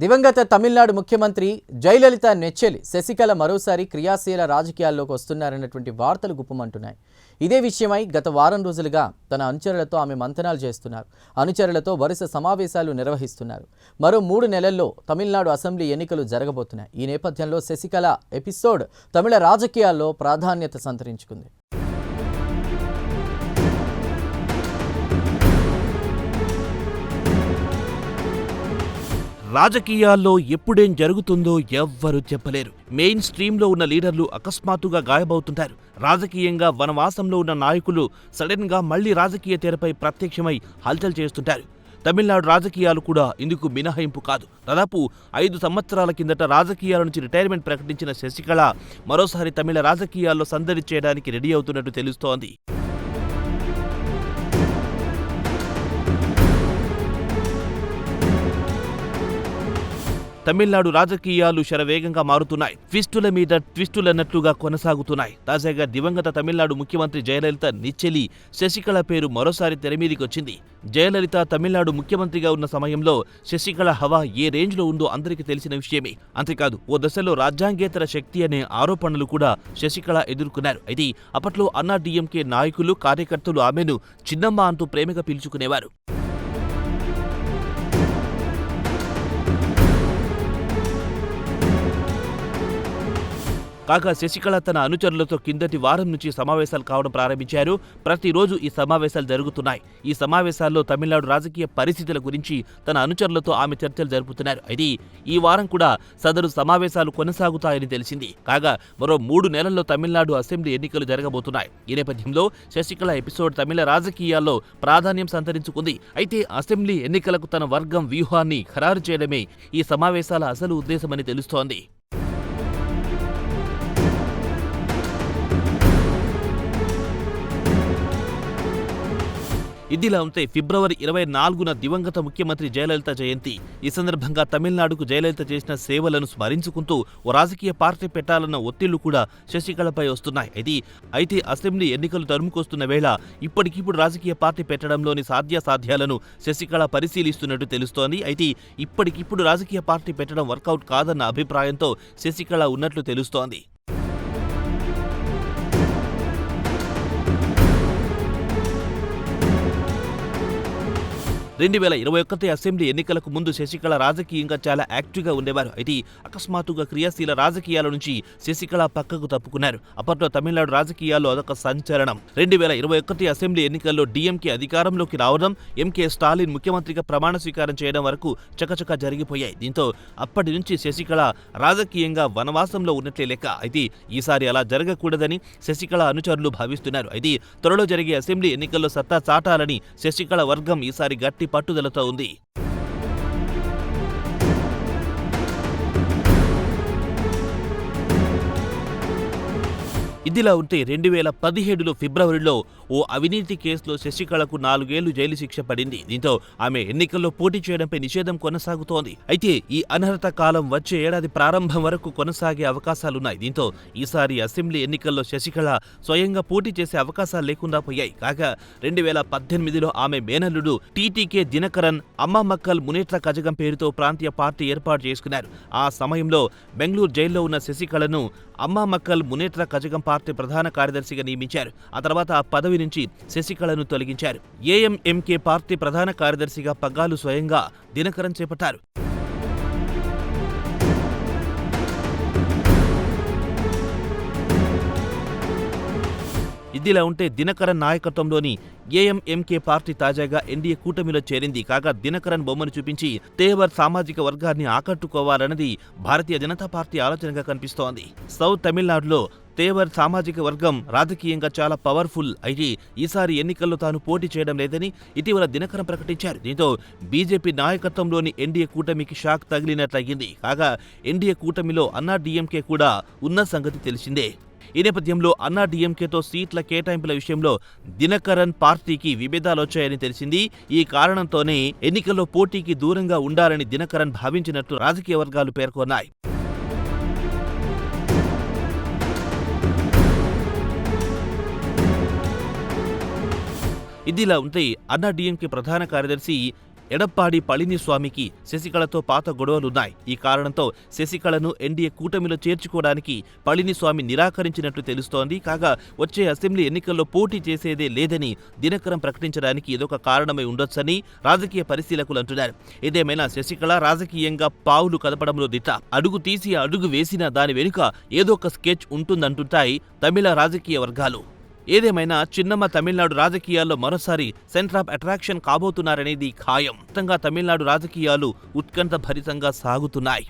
దివంగత తమిళనాడు ముఖ్యమంత్రి జయలలిత నెచ్చెలి శశికళ మరోసారి క్రియాశీల రాజకీయాల్లోకి వస్తున్నారన్నటువంటి వార్తలు గుప్పమంటున్నాయి. ఇదే విషయమై గత వారం రోజులుగా తన అనుచరులతో ఆమె మంతనాలు చేస్తున్నారు. అనుచరులతో వరుస సమావేశాలు నిర్వహిస్తున్నారు. మరో 3 నెలల్లో తమిళనాడు అసెంబ్లీ ఎన్నికలు జరగబోతున్నాయి. ఈ నేపథ్యంలో శశికళ ఎపిసోడ్ తమిళ రాజకీయాల్లో ప్రాధాన్యత సంతరించుకుంది. రాజకీయాల్లో ఎప్పుడేం జరుగుతుందో ఎవ్వరూ చెప్పలేరు. మెయిన్ స్ట్రీమ్లో ఉన్న లీడర్లు అకస్మాత్తుగా గాయబవుతుంటారు. రాజకీయంగా వనవాసంలో ఉన్న నాయకులు సడన్ గా మళ్లీ రాజకీయ తెరపై ప్రత్యక్షమై హల్చల్ చేస్తుంటారు. తమిళనాడు రాజకీయాలు కూడా ఇందుకు మినహాయింపు కాదు. దాదాపు 5 సంవత్సరాల కిందట రాజకీయాల నుంచి రిటైర్మెంట్ ప్రకటించిన శశికళ మరోసారి తమిళ రాజకీయాల్లో సందడి చేయడానికి రెడీ అవుతున్నట్టు తెలుస్తోంది. తమిళనాడు రాజకీయాలు శరవేగంగా మారుతున్నాయి. ట్విస్టుల మీద ట్విస్టులన్నట్లుగా కొనసాగుతున్నాయి. తాజాగా దివంగత తమిళనాడు ముఖ్యమంత్రి జయలలిత నిచ్చెలి శశికళ పేరు మరోసారి తెరమీదికొచ్చింది. జయలలిత తమిళనాడు ముఖ్యమంత్రిగా ఉన్న సమయంలో శశికళ హవా ఏ రేంజ్లో ఉందో అందరికీ తెలిసిన విషయమే. అంతేకాదు ఓ దశలో రాజ్యాంగేతర శక్తి అనే ఆరోపణలు కూడా శశికళ ఎదుర్కొన్నారు. అయితే అప్పట్లో అన్నా డీఎంకే నాయకులు కార్యకర్తలు ఆమెను చిన్నమ్మ అంటూ ప్రేమగా పిలుచుకునేవారు. కాగా శశికళ తన అనుచరులతో కిందటి వారం నుంచి సమావేశాలు కావడం ప్రారంభించారు. ప్రతిరోజు ఈ సమావేశాలు జరుగుతున్నాయి. ఈ సమావేశాల్లో తమిళనాడు రాజకీయ పరిస్థితుల గురించి తన అనుచరులతో ఆమె చర్చలు జరుపుతున్నారు. అయితే ఈ వారం కూడా సదరు సమావేశాలు కొనసాగుతాయని తెలిసింది. కాగా మరో 3 నెలల్లో తమిళనాడు అసెంబ్లీ ఎన్నికలు జరగబోతున్నాయి. ఈ నేపథ్యంలో శశికళ ఎపిసోడ్ తమిళ రాజకీయాల్లో ప్రాధాన్యం సంతరించుకుంది. అయితే అసెంబ్లీ ఎన్నికలకు తన వర్గం వ్యూహాన్ని ఖరారు చేయడమే ఈ సమావేశాల అసలు ఉద్దేశమని తెలుస్తోంది. ఇదిలా ఉంటే ఫిబ్రవరి 24న దివంగత ముఖ్యమంత్రి జయలలిత జయంతి. ఈ సందర్భంగా తమిళనాడుకు జయలలిత చేసిన సేవలను స్మరించుకుంటూ ఓ రాజకీయ పార్టీ పెట్టాలన్న ఒత్తిళ్లు కూడా శశికళపై వస్తున్నాయి. అయితే అసెంబ్లీ ఎన్నికలు తరుముకొస్తున్న వేళ ఇప్పటికిప్పుడు రాజకీయ పార్టీ పెట్టడంలోని సాధ్యాసాధ్యాలను శశికళ పరిశీలిస్తున్నట్టు తెలుస్తోంది. అయితే ఇప్పటికిప్పుడు రాజకీయ పార్టీ పెట్టడం వర్కౌట్ కాదన్న అభిప్రాయంతో శశికళ ఉన్నట్లు తెలుస్తోంది. రెండు 2021 అసెంబ్లీ ఎన్నికలకు ముందు శశికళ రాజకీయంగా చాలా యాక్టివ్గా ఉండేవారు. అయితే అకస్మాత్తుగా క్రియాశీల రాజకీయాల నుంచి శశికళ పక్కకు తప్పుకున్నారు. అప్పట్లో తమిళనాడు రాజకీయాల్లో అదొక సంచలనం. 2021 అసెంబ్లీ ఎన్నికల్లో డీఎంకే అధికారంలోకి రావడం, ఎంకే స్టాలిన్ ముఖ్యమంత్రిగా ప్రమాణ స్వీకారం చేయడం వరకు చకచకా జరిగిపోయాయి. దీంతో అప్పటి నుంచి శశికళ రాజకీయంగా వనవాసంలో ఉన్నట్లే లెక్క. అయితే ఈసారి అలా జరగకూడదని శశికళ అనుచరులు భావిస్తున్నారు. అయితే త్వరలో జరిగే అసెంబ్లీ ఎన్నికల్లో సత్తా చాటాలని శశికళ వర్గం ఈసారి గట్టి పట్టుదలతో ఉంది. ఇదిలా ఉంటే 2017 ఫిబ్రవరిలో ఓ అవినీతి కేసులో శశికళకు 4 ఏళ్లు జైలు శిక్ష పడింది. దీంతో ఆమె ఎన్నికల్లో పోటీ చేయడంపై నిషేధం కొనసాగుతోంది. అయితే ఈ అనర్హత కాలం వచ్చే ఏడాది ప్రారంభం వరకు కొనసాగే అవకాశాలున్నాయి. దీంతో ఈసారి అసెంబ్లీ ఎన్నికల్లో శశికళ స్వయంగా పోటీ చేసే అవకాశాలు లేకుండా పోయాయి. కాగా 2018లో ఆమె మేనల్లుడు టీటీకే దినకరన్ అమ్మామక్కల్ మునేట్ర కజగం పేరుతో ప్రాంతీయ పార్టీ ఏర్పాటు చేసుకున్నారు. ఆ సమయంలో బెంగళూరు జైల్లో ఉన్న శశికళను అమ్మామక్కల్ మునేట్ర కజగం పార్టీ ప్రధాన కార్యదర్శిగా నియమించారు. ఆ తర్వాత ఆ పదవి నుంచి శశికళను తొలగించారు. ఏఎంఎంకే పార్టీ ప్రధాన కార్యదర్శిగా పగ్గాలు స్వయంగా దినకరన్ చేపట్టారు. ఇదిలా ఉంటే దినకరన్ నాయకత్వంలోని ఏఎంఎంకే పార్టీ తాజాగా ఎన్డీఏ కూటమిలో చేరింది. కాగా దినకరన్ బొమ్మను చూపించి తేవర్ సామాజిక వర్గాన్ని ఆకట్టుకోవాలన్నది భారతీయ జనతా పార్టీ ఆలోచనగా కనిపిస్తోంది. సౌత్ తమిళనాడులో తేవర్ సామాజిక వర్గం రాజకీయంగా చాలా పవర్ఫుల్. అయితే ఈసారి ఎన్నికల్లో తాను పోటీ చేయడం లేదని ఇటీవల దినకరన్ ప్రకటించారు. దీంతో బీజేపీ నాయకత్వంలోని ఎన్డీఏ కూటమికి షాక్ తగిలినట్లయింది. కాగా ఎన్డీఏ కూటమిలో అన్నా డీఎంకే కూడా ఉన్న సంగతి తెలిసిందే. ఈ నేపథ్యంలో అన్నా డీఎంకేతో సీట్ల కేటాయింపుల విషయంలో దినకరన్ పార్టీకి విభేదాలొచ్చాయని తెలిసింది. ఈ కారణంతోనే ఎన్నికల్లో పోటీకి దూరంగా ఉండాలని దినకరన్ భావించినట్లు రాజకీయ వర్గాలు పేర్కొన్నాయి. ఇదిలా ఉంటే అన్నా డీఎంకే ప్రధాన కార్యదర్శి ఎడప్పాడి పళనిస్వామికి శశికళతో పాత గొడవలున్నాయి. ఈ కారణంతో శశికళను ఎన్డీఏ కూటమిలో చేర్చుకోవడానికి పళనిస్వామి నిరాకరించినట్లు తెలుస్తోంది. కాగా వచ్చే అసెంబ్లీ ఎన్నికల్లో పోటీ చేసేదే లేదని దినకరన్ ప్రకటించడానికి ఇదొక కారణమై ఉండొచ్చని రాజకీయ పరిశీలకులు అంటున్నారు. ఏదేమైనా శశికళ రాజకీయంగా పావులు కదపడంలో దిట్ట. అడుగు తీసి అడుగు వేసిన దాని వెనుక ఏదో ఒక స్కెచ్ ఉంటుందంటుంటాయి తమిళ రాజకీయ వర్గాలు. ఏదేమైనా చిన్నమ్మ తమిళనాడు రాజకీయాల్లో మరోసారి సెంటర్ ఆఫ్ అట్రాక్షన్ కాబోతున్నారనేది ఖాయం. మొత్తంగా తమిళనాడు రాజకీయాలు ఉత్కంఠ భరితంగా సాగుతున్నాయి.